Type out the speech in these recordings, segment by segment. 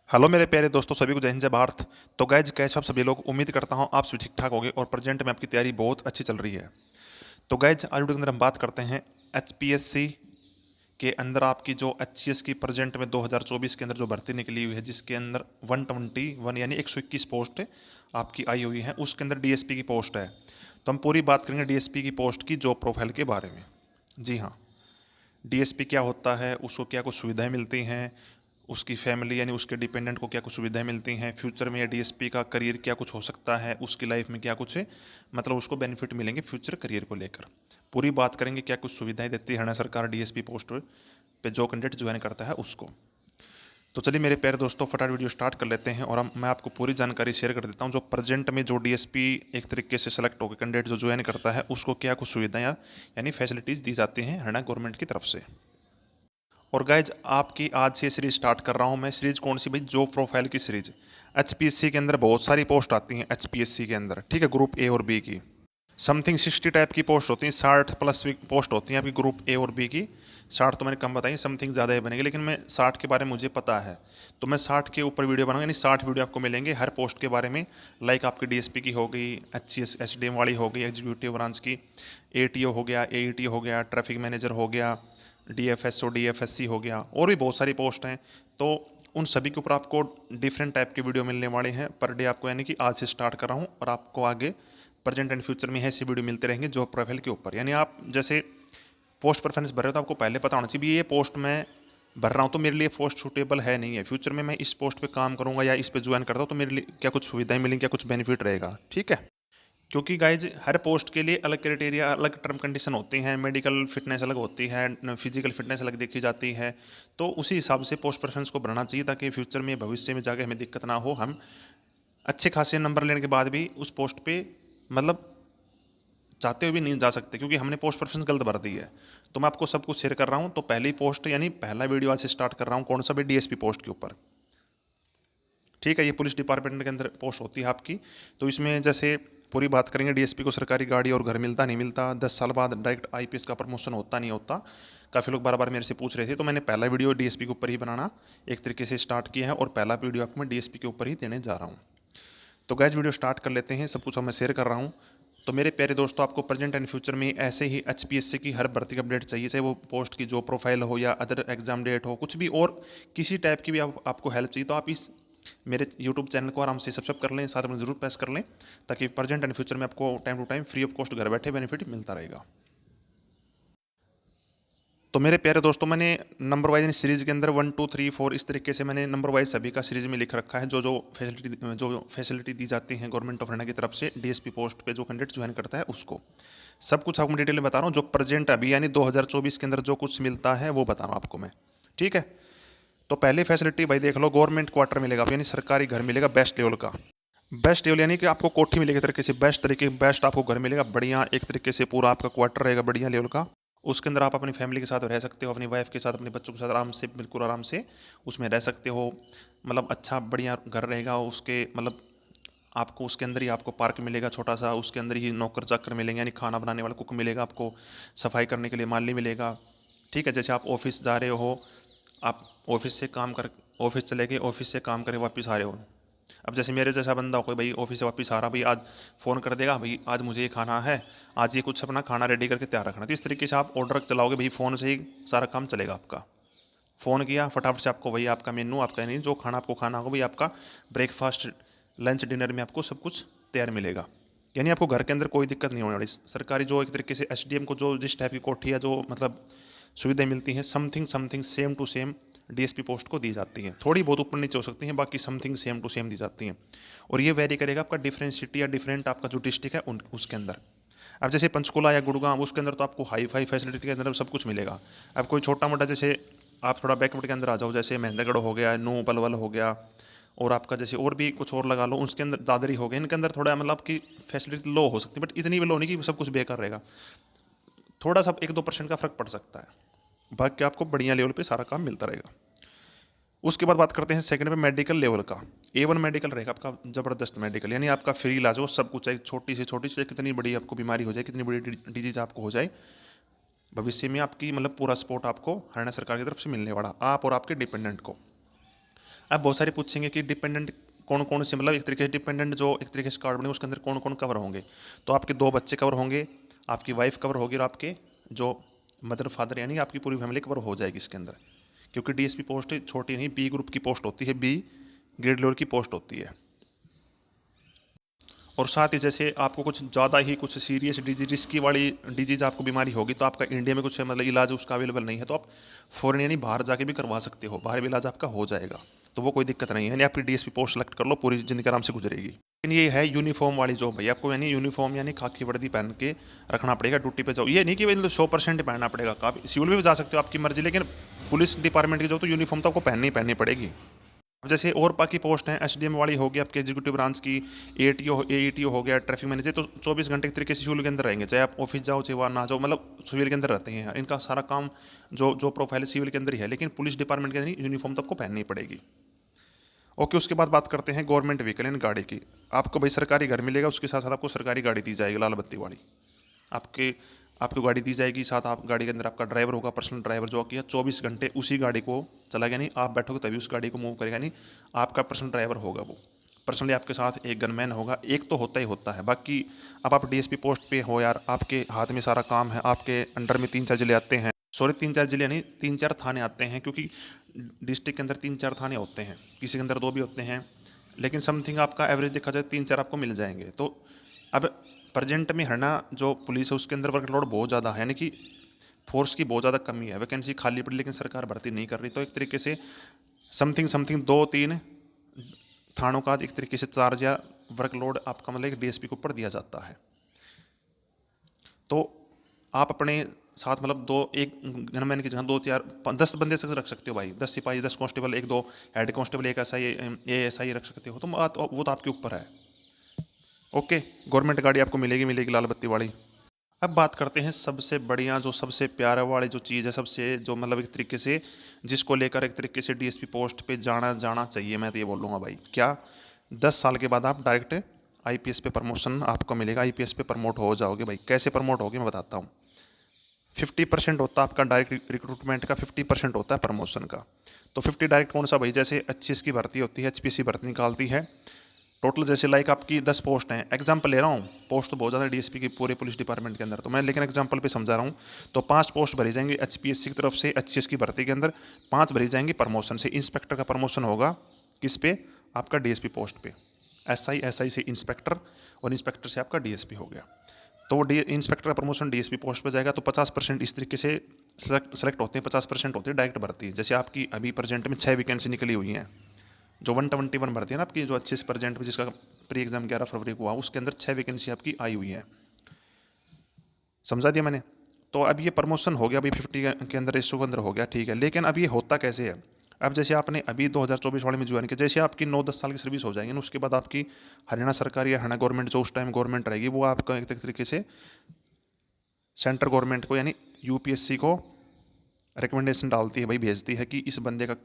Hello मेरे प्यारे दोस्तों, सभी को जय हिंद जय भारत। तो गाइज कैसे आप सभी लोग, उम्मीद करता हूँ आप सभी ठीक ठाक होंगे और प्रेजेंट में आपकी तैयारी बहुत अच्छी चल रही है। तो गाइज आज वीडियो के अंदर हम बात करते हैं एचपीएससी के अंदर आपकी जो एचसीएस की प्रेजेंट में 2024 के अंदर जो भर्ती निकली हुई है, जिसके अंदर 121 यानी 121 पोस्ट आपकी आई हुई है, उसके अंदर डीएसपी की पोस्ट है। तो हम पूरी बात करेंगे डीएसपी की पोस्ट की जॉब प्रोफाइल के बारे में। जी हाँ, डीएसपी क्या होता है, उसको क्या कुछ सुविधाएं मिलती हैं, उसकी फैमिली यानी उसके डिपेंडेंट को क्या कुछ सुविधाएं मिलती हैं, फ्यूचर में या डीएसपी का करियर क्या कुछ हो सकता है, उसकी लाइफ में क्या कुछ है, मतलब उसको बेनिफिट मिलेंगे फ्यूचर करियर को लेकर। पूरी बात करेंगे क्या कुछ सुविधाएं देती है हरियाणा सरकार डीएसपी पोस्ट पे जो कैंडिडेट ज्वाइन करता है उसको। तो चलिए मेरे प्यारे दोस्तों, फटाफट वीडियो स्टार्ट कर लेते हैं और मैं आपको पूरी जानकारी शेयर कर देता हूँ जो प्रेजेंट में जो डीएसपी एक तरीके से सेलेक्ट होकर कैंडिडेट जो ज्वाइन करता है उसको क्या कुछ सुविधाएं यानी फैसिलिटीज़ दी जाती हैं हरियाणा गवर्नमेंट की तरफ से। और गाइज आपकी आज से सीरीज स्टार्ट कर रहा हूं मैं। सीरीज कौन सी भाई? जॉब प्रोफाइल की सीरीज। एचपीएससी के अंदर बहुत सारी पोस्ट आती हैं एचपीएससी के अंदर, ठीक है, ग्रुप ए और बी की। समथिंग 60 टाइप की पोस्ट होती हैं, 60 प्लस पोस्ट होती हैं आपकी ग्रुप ए और बी की। 60 तो मैंने कम बताई, समथिंग ज़्यादा ही बनेगी, लेकिन मैं 60 के बारे में मुझे पता है, तो मैं 60 के ऊपर वीडियो बनाऊंगा, यानी 60 वीडियो आपको मिलेंगे हर पोस्ट के बारे में। लाइक आपकी डीएसपी की हो गई, एचसीएस एचडीएम वाली हो गई, एग्जीक्यूटिव ब्रांच की, एटीओ हो गया, एईटी हो गया, ट्रैफिक मैनेजर हो गया, डीएफएसओ डीएफएससी हो गया, और भी बहुत सारी पोस्ट हैं। तो उन सभी के ऊपर आपको डिफरेंट टाइप के वीडियो मिलने वाले हैं पर डे आपको, यानी कि आज से स्टार्ट कर रहा हूँ और आपको आगे प्रेजेंट एंड फ्यूचर में ऐसे वीडियो मिलते रहेंगे जॉब प्रोफाइल के ऊपर। यानी आप जैसे पोस्ट प्रेफरेंस भर रहे हो तो आपको पहले पता होना चाहिए ये पोस्ट मैं भर रहा हूँ तो मेरे लिए पोस्ट सूटेबल है नहीं है, फ्यूचर में मैं इस पोस्ट पे काम करूंगा या इस पे ज्वाइन करता हूँ तो मेरे लिए क्या कुछ सुविधाएं मिलेंगी, क्या कुछ बेनिफिट रहेगा, ठीक है। क्योंकि गाइज हर पोस्ट के लिए अलग क्राइटेरिया, अलग टर्म कंडीशन होती हैं, मेडिकल फिटनेस अलग होती है, फिजिकल फिटनेस अलग देखी जाती है। तो उसी हिसाब से पोस्ट प्रेफरेंस को भरना चाहिए ताकि फ्यूचर में भविष्य में जाके हमें दिक्कत ना हो, हम अच्छे खासे नंबर लेने के बाद भी उस पोस्ट पे मतलब चाहते हुए भी नहीं जा सकते क्योंकि हमने पोस्ट प्रेफरेंस गलत भर दी है। तो मैं आपको सब कुछ शेयर कर रहा हूँ। तो पहली पोस्ट यानी पहला वीडियो आज से स्टार्ट कर रहा हूँ, कौन सा भी डीएसपी पोस्ट के ऊपर, ठीक है। ये पुलिस डिपार्टमेंट के अंदर पोस्ट होती है आपकी। तो इसमें जैसे पूरी बात करेंगे, डीएसपी को सरकारी गाड़ी और घर मिलता नहीं मिलता, 10 साल बाद डायरेक्ट आईपीएस का प्रमोशन होता नहीं होता, काफ़ी लोग बार बार मेरे से पूछ रहे थे, तो मैंने पहला वीडियो डीएसपी के ऊपर ही बनाना एक तरीके से स्टार्ट किया है और पहला वीडियो आपको मैं डीएसपी के ऊपर ही देने जा रहा हूँ। तो गैस वीडियो स्टार्ट कर लेते हैं, सब कुछ मैं शेयर कर रहा हूँ। तो मेरे प्यारे दोस्तों, आपको प्रेजेंट एंड फ्यूचर में ऐसे ही एचपीएससी की हर भर्ती का अपडेट चाहिए, चाहे वो पोस्ट की जो प्रोफाइल हो या अदर एग्जाम डेट हो, कुछ भी और किसी टाइप की भी आपको हेल्प चाहिए तो आप इस मेरे यूट्यूब चैनल को आराम से सब्सक्राइब कर लें, साथ में जरूर प्रेस कर लें ताकि प्रेजेंट एंड फ्यूचर में आपको time to time free of cost घर बैठे बेनिफिट मिलता रहेगा। तो मेरे प्यारे दोस्तों, मैंने नंबर वाइज सीरीज के अंदर 1 2 3 4 इस तरीके से मैंने नंबर वाइज सभी का सीरीज में लिख रखा है, जो फैसिलिटी दी जाती है गवर्नमेंट ऑफ हरियाणा की तरफ से डीएसपी पोस्ट पे जो कैंडिडेट ज्वाइन करता है उसको। सब कुछ आपको डिटेल में बता रहा हूँ, जो प्रेजेंट अभी यानी 2024 के अंदर जो कुछ मिलता है वो बता रहा हूँ आपको मैं, ठीक है। तो पहली फैसिलिटी भाई देख लो, गवर्नमेंट क्वार्टर मिलेगा आपको, यानी सरकारी घर मिलेगा बेस्ट लेवल का। बेस्ट लेवल यानी कि आपको कोठी मिलेगी तरीके से, बेस्ट आपको घर मिलेगा बढ़िया, एक तरीके से पूरा आपका क्वार्टर रहेगा बढ़िया लेवल का। उसके अंदर आप अपनी फैमिली के साथ रह सकते हो, अपनी वाइफ के साथ, अपने बच्चों के साथ आराम से, बिल्कुल आराम से उसमें रह सकते हो। मतलब अच्छा बढ़िया घर रहेगा उसके, मतलब आपको उसके अंदर ही आपको पार्क मिलेगा छोटा सा, उसके अंदर ही नौकर चाकर मिलेंगे, यानी खाना बनाने वाला कुक मिलेगा आपको, सफाई करने के लिए माली मिलेगा, ठीक है। जैसे आप ऑफिस जा रहे हो, आप ऑफिस से काम कर, ऑफिस चले गए, ऑफिस से काम करके वापस आ रहे हो, अब जैसे मेरे जैसा बंदा हो कोई भाई, ऑफिस से वापस आ रहा भाई, आज फ़ोन कर देगा भाई आज मुझे ये खाना है, आज ये कुछ अपना खाना रेडी करके तैयार रखना, तो इस तरीके से आप ऑर्डर चलाओगे भाई, फ़ोन से ही सारा काम चलेगा आपका। फ़ोन किया फटाफट से आपको वही आपका मेन्यू, आपका नहीं जो खाना आपको खाना होगा भाई, आपका ब्रेकफास्ट लंच डिनर में आपको सब कुछ तैयार मिलेगा। यानी आपको घर के अंदर कोई दिक्कत नहीं होने वाली। सरकारी जो एक तरीके से एसडीएम को जो जिस टाइप की कोठी है जो मतलब सुविधाएं मिलती हैं, something something same to same DSP post को दी जाती हैं, थोड़ी बहुत ऊपर नीचे हो सकती हैं, बाकी समथिंग सेम टू सेम दी जाती हैं। और ये वेरी करेगा आपका डिफरेंट सिटी या डिफरेंट आपका जो डिस्ट्रिक्ट है उन उसके अंदर। अब जैसे पंचकुला या गुड़गांव, उसके अंदर तो आपको हाई फाई फैसिलिटी के अंदर सब कुछ मिलेगा। अब कोई छोटा मोटा, जैसे आप थोड़ा बैकवर्ड के अंदर आ जाओ, जैसे महेंद्रगढ़ हो गया, नू पलवल हो गया, और आपका जैसे और भी कुछ और लगा लो, उसके अंदर दादरी हो गया, इनके अंदर थोड़ा मतलब आपकी फैसिलिटी लो हो सकती है, बट इतनी भी लो नहीं कि सब कुछ बेकार रहेगा, थोड़ा सा 1 2% का फर्क पड़ सकता है, बाकी आपको बढ़िया लेवल पे सारा काम मिलता रहेगा। उसके बाद बात करते हैं सेकंड पे मेडिकल लेवल का। A1 मेडिकल रहेगा आपका, ज़बरदस्त मेडिकल, यानी आपका फ्री इलाज हो, सब कुछ है, छोटी से छोटी से कितनी बड़ी आपको बीमारी हो जाए, कितनी बड़ी डिजीज आपको हो जाए, भविष्य में आपकी मतलब पूरा सपोर्ट आपको हरियाणा सरकार की तरफ से मिलने वाला, आप और आपके डिपेंडेंट को। अब बहुत सारे पूछेंगे कि डिपेंडेंट कौन कौन से, मतलब एक तरीके से डिपेंडेंट जो एक तरीके से कार्ड बने उसके अंदर कौन कौन कवर होंगे। तो आपके 2 बच्चे कवर होंगे, आपकी वाइफ कवर होगी और आपके जो मदर फादर यानी आपकी पूरी फैमिली कवर हो जाएगी इसके अंदर। क्योंकि डीएसपी पोस्ट छोटी नहीं, बी ग्रुप की पोस्ट होती है, बी ग्रेड लेवल की पोस्ट होती है। और साथ ही जैसे आपको कुछ ज़्यादा ही कुछ सीरियस डिजीज रिस्की वाली डिजीज आपको बीमारी होगी तो आपका इंडिया में कुछ मतलब इलाज उसका अवेलेबल नहीं है, तो आप फॉरेन यानी बाहर जाके भी करवा सकते हो, बाहर भी इलाज आपका हो जाएगा। तो वो कोई दिक्कत नहीं है, यानी आपकी डीएसपी पोस्ट सेलेक्ट कर लो, पूरी ज़िंदगी आराम से गुजरेगी। लेकिन ये है यूनिफॉर्म वाली जॉब भाई, आपको यानी यूनिफॉर्म यानी खाकी वर्दी पहन के रखना पड़ेगा, ड्यूटी पे जाओ। ये नहीं कि मतलब 100% पहनना पड़ेगा, काफ़ी सिविल में भी जा सकते हो आपकी मर्जी, लेकिन पुलिस डिपार्टमेंट की जो तो यूनिफॉर्म तो आपको पहननी ही पहननी पड़ेगी। अब जैसे और बाकी पोस्ट हैं, एसडीएम वाली होगी आपके एग्जीक्यूटिव ब्रांच की, एईटीओ हो गया, ट्रैफिक मैनेजर, तो 24 घंटे एक तरीके से सिविल के अंदर रहेंगे, चाहे आप ऑफिस जाओ चाहे वहाँ ना जाओ, मतलब सिविल के अंदर रहते हैं यार, इनका सारा काम जो जो प्रोफाइल सिविल के अंदर ही है। लेकिन पुलिस डिपार्टमेंट के अंदर यूनिफॉर्म तो आपको पहननी पड़ेगी। ओके, उसके बाद बात करते हैं गवर्नमेंट व्हीकल यानी गाड़ी की। आपको भाई सरकारी घर मिलेगा, उसके साथ साथ आपको सरकारी गाड़ी दी जाएगी लाल बत्ती वाली। आपके आपको गाड़ी दी जाएगी, साथ आप गाड़ी के अंदर आपका ड्राइवर होगा, पर्सनल ड्राइवर जो कि 24 घंटे उसी गाड़ी को चलाएगा, नहीं आप बैठोगे तभी उस गाड़ी को मूव करेगा, नहीं आपका पर्सनल ड्राइवर होगा वो। पर्सनली आपके साथ एक गनमैन होगा, एक तो होता ही होता है। बाकी अब आप डीएसपी पोस्ट पे हो यार, आपके हाथ में सारा काम है, आपके अंडर में 3-4 जिले आते हैं, सॉरी 3-4 जिले नहीं 3-4 थाने आते हैं, क्योंकि डिस्ट्रिक्ट के अंदर 3-4 थाने होते हैं, किसी के अंदर 2 भी होते हैं, लेकिन समथिंग आपका एवरेज देखा जाए 3-4 आपको मिल जाएंगे। तो अब प्रेजेंट में हरियाणा जो पुलिस है उसके अंदर वर्कलोड बहुत ज़्यादा है, यानी कि फोर्स की बहुत ज़्यादा कमी है, वैकेंसी खाली पड़ी लेकिन सरकार भर्ती नहीं कर रही। तो एक तरीके से समथिंग समथिंग 2-3 थानों का एक तरीके से चार्ज या वर्कलोड आपका मतलब एक डीएसपी के ऊपर दिया जाता है। तो आप अपने साथ मतलब दो एक गनमैन की जगह 2-4-10 बंदे से रख सकते हो भाई, 10 सिपाही, 10 कांस्टेबल, 1-2 हेड कांस्टेबल, एक एसआई, एएसआई रख सकते हो। तो वो तो आपके ऊपर है। ओके, गवर्नमेंट गाड़ी आपको मिलेगी मिलेगी लाल बत्ती वाली। अब बात करते हैं सबसे बढ़िया जो सबसे प्यारा वाली जो चीज़ है, सबसे जो मतलब एक तरीके से जिसको लेकर एक तरीके से डीएसपी पोस्ट पे जाना जाना चाहिए, मैं तो ये बोलूँगा भाई, क्या 10 साल के बाद आप डायरेक्ट आईपीएस पे प्रमोशन आपको मिलेगा, आईपीएस पे प्रमोट हो जाओगे भाई। कैसे प्रमोट होगे मैं बताता हूँ। 50% होता है आपका डायरेक्ट रिक्रूटमेंट का, 50% होता है प्रमोशन का। तो 50 डायरेक्ट कौन सा भाई, जैसे एचसीएस की भर्ती होती है, एचपीएससी भर्ती निकालती है, टोटल जैसे लाइक आपकी 10 पोस्ट हैं, एग्जाम्पल ले रहा हूँ, पोस्ट तो बहुत ज़्यादा डीएसपी की पूरे पुलिस डिपार्टमेंट के अंदर, तो मैं लेकिन एग्जाम्पल पे समझा रहा हूँ। तो 5 पोस्ट भरी जाएंगी एचपीएससी की तरफ से, एचसीएस की भर्ती के अंदर 5 भरी जाएंगी प्रमोशन से। इंस्पेक्टर का प्रमोशन होगा किस पे, आपका डीएसपी पोस्ट पे, एसआई, एसआई से इंस्पेक्टर, और इंस्पेक्टर से आपका डीएसपी हो गया। तो वो डी इंस्पेक्टर का प्रमोशन डीएसपी पोस्ट पे जाएगा। तो 50% इस तरीके से सेलेक्ट होते हैं, 50% होती है डायरेक्ट भर्ती। जैसे आपकी अभी प्रेजेंट में 6 वैकेंसी निकली हुई हैं, जो 121 भर्ती है ना आपकी, जो अच्छे से प्रेजेंट में जिसका प्री एग्जाम 11 फरवरी को हुआ, उसके अंदर 6 वैकेंसी आपकी आई हुई है। समझा दिया मैंने। तो अब ये प्रमोशन हो गया, अभी 50 के अंदर रेशो के अंदर हो गया, ठीक है। लेकिन अब ये होता कैसे है, अब जैसे आपने अभी 2024 वाले में ज्वाइन किया, जैसे आपकी 9-10 साल की सर्विस हो जाएगी ना, उसके बाद आपकी हरियाणा सरकार या हरियाणा गवर्नमेंट जो उस टाइम गवर्नमेंट रहेगी, वो आपका एक तरीके से सेंट्रल गवर्नमेंट को यानी यूपीएससी को रिकमेंडेशन डालती है भाई, भेजती है कि इस बंदे का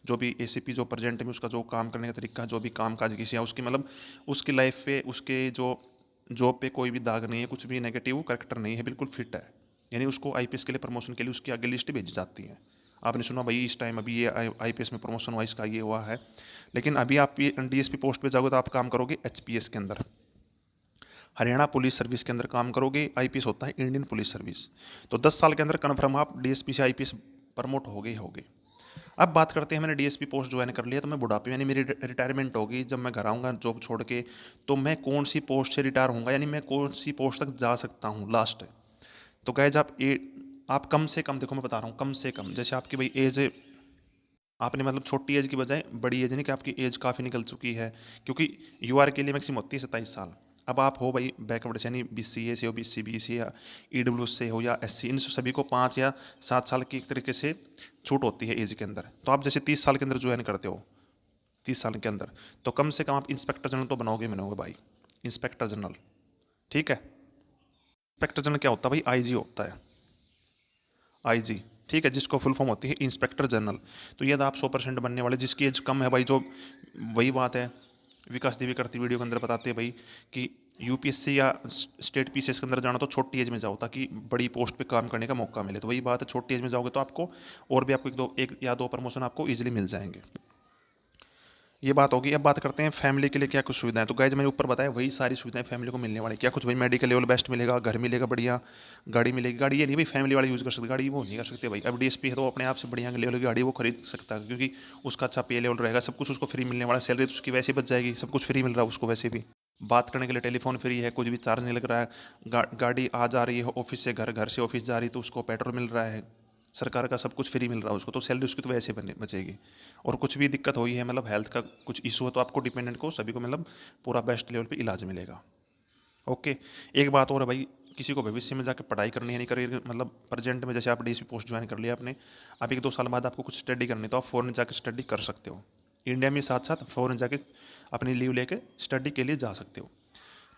जो भी एसीपी जो प्रेजेंट में उसका जो काम करने का तरीका, जो भी काम काज किसी है उसकी मतलब उसकी लाइफ पे, उसके जो जॉब पे कोई भी दाग नहीं है, कुछ भी नेगेटिव करेक्टर नहीं है, बिल्कुल फिट है, यानी उसको आईपीएस के लिए प्रमोशन के लिए उसकी आगे लिस्ट भेजी जाती है। आपने सुना भाई इस टाइम अभी ये आईपीएस में प्रमोशन हुआ, इसका ये हुआ है। लेकिन अभी आप डीएसपी पोस्ट पे जाओगे तो आप काम करोगे एचपीएस के अंदर, हरियाणा पुलिस सर्विस के अंदर काम करोगे। आईपीएस होता है इंडियन पुलिस सर्विस। तो 10 साल के अंदर कन्फर्म आप डीएसपी से आईपीएस प्रमोट हो गए होगे। अब बात करते हैं, मैंने डीएसपी पोस्ट ज्वाइन कर लिया, तो मैं बुढ़ापे यानी मेरी रिटायरमेंट होगी, जब मैं घर आऊँगा जॉब छोड़ के, तो मैं कौन सी पोस्ट से रिटायर होऊंगा, यानी मैं कौन सी पोस्ट तक जा सकता हूँ लास्ट। तो गाइज आप कम से कम देखो, मैं बता रहा हूँ कम से कम, जैसे आपकी भाई एज, आपने मतलब छोटी एज की बजाय बड़ी एज, नहीं कि आपकी एज काफ़ी निकल चुकी है, क्योंकि यूआर के लिए मैक्सिमम होती है 27 साल। अब आप हो भाई बैकवर्ड से, यानी बीसीए से हो, बीसीबी से या ईडब्ल्यू से हो या एससी, इन सभी को 5 या 7 साल की एक तरीके से छूट होती है एज के अंदर। तो आप जैसे 30 साल के अंदर ज्वाइन करते हो, 30 साल के अंदर, तो कम से कम आप इंस्पेक्टर जनरल तो बनोगे भाई, इंस्पेक्टर जनरल, ठीक है। इंस्पेक्टर जनरल क्या होता है भाई, आईजी होता है, आईजी, ठीक है, जिसको फुल फॉर्म होती है इंस्पेक्टर जनरल। तो ये आप 100% बनने वाले, जिसकी एज कम है भाई, जो वही बात है, विकास देवी करती वीडियो के अंदर बताते हैं भाई कि यूपीएससी या स्टेट पीसीएस के अंदर जाना तो छोटी एज में जाओ, ताकि बड़ी पोस्ट पे काम करने का मौका मिले। तो वही बात है, छोटी एज में जाओगे तो आपको और भी आपको एक या दो प्रमोशन आपको इजीली मिल जाएंगे। ये बात होगी। अब बात करते हैं फैमिली के लिए क्या कुछ सुविधाएं। तो गाइज मैंने ऊपर बताया वही सारी सुविधाएं फैमिली को मिलने वाली। क्या कुछ भाई मेडिकल लेवल बेस्ट मिलेगा, घर मिलेगा बढ़िया, गाड़ी मिलेगी। गाड़ी ये नहीं भाई फैमिली वाला यूज़ कर सकते, गाड़ी वो नहीं कर सकते भाई। अब डीएसपी है तो अपने आप से बढ़िया लेवल की गाड़ी वो खरीद सकता है, क्योंकि उसका अच्छा पे लेवल रहेगा, सब कुछ उसको फ्री मिलने वाला, सैलरी तो उसकी वैसे ही बच जाएगी, सब कुछ फ्री मिल रहा है उसको वैसे भी। बात करने के लिए टेलीफोन फ्री है, कुछ भी चार्ज नहीं लग रहा है। गाड़ी आ जा रही है ऑफिस से घर, घर से ऑफिस जा रही है तो उसको पेट्रोल मिल रहा है, सरकार का सब कुछ फ्री मिल रहा है उसको, तो सैलरी उसकी तो वैसे बने बचेगी। और कुछ भी दिक्कत हुई है, मतलब हेल्थ का कुछ इशू है, तो आपको डिपेंडेंट को सभी को मतलब पूरा बेस्ट लेवल पे इलाज मिलेगा। ओके। एक बात और है भाई, किसी को भविष्य में जाकर पढ़ाई करनी है, नहीं करिए, मतलब प्रेजेंट में जैसे आप डीएसपी पोस्ट ज्वाइन कर लिया आपने, अब 1-2 साल बाद आपको कुछ स्टडी करनी है तो आप फॉरेन जाकर स्टडी कर सकते हो। इंडिया में साथ साथ फॉरेन जाके अपनी लीव लेके स्टडी के लिए जा सकते हो।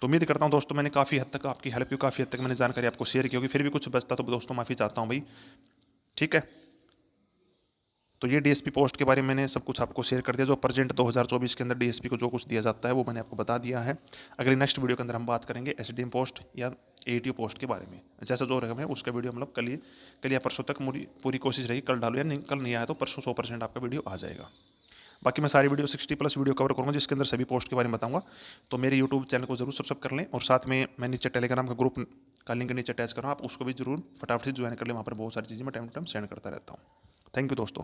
तो उम्मीद करता हूँ दोस्तों मैंने काफ़ी हद तक आपकी हेल्प की, काफ़ी हद तक मैंने जानकारी आपको शेयर की होगी, फिर भी कुछ बचता तो दोस्तों माफ़ी चाहता हूँ भाई। ठीक है। तो ये डीएसपी पोस्ट के बारे में मैंने सब कुछ आपको शेयर कर दिया, जो प्रेजेंट 2024 के अंदर डीएसपी को जो कुछ दिया जाता है वो मैंने आपको बता दिया है। अगली नेक्स्ट वीडियो के अंदर हम बात करेंगे एसडीएम पोस्ट या एटीओ पोस्ट के बारे में। जैसा जो रकम है उसका वीडियो मतलब कल या परसों तक पूरी पूरी कोशिश रहेगी, कल डालो या नहीं, कल नहीं आया तो परसों 100% आपका वीडियो आ जाएगा। बाकी मैं सारी वीडियो 60+ वीडियो कवर करूँगा जिसके अंदर सभी पोस्ट के बारे में बताऊंगा। तो मेरे यूट्यूब चैनल को जरूर सब्सक्राइब कर लें, और साथ में मैं नीचे टेलीग्राम का ग्रुप का लिंक नीचे अटैच कर रहा हूँ, आप उसको भी जरूर फटाफट से ज्वाइन कर लें, वहाँ पर बहुत सारी चीज़ें मैं टाइम टू टाइम सेंड करता रहता हूँ। थैंक यू दोस्तों।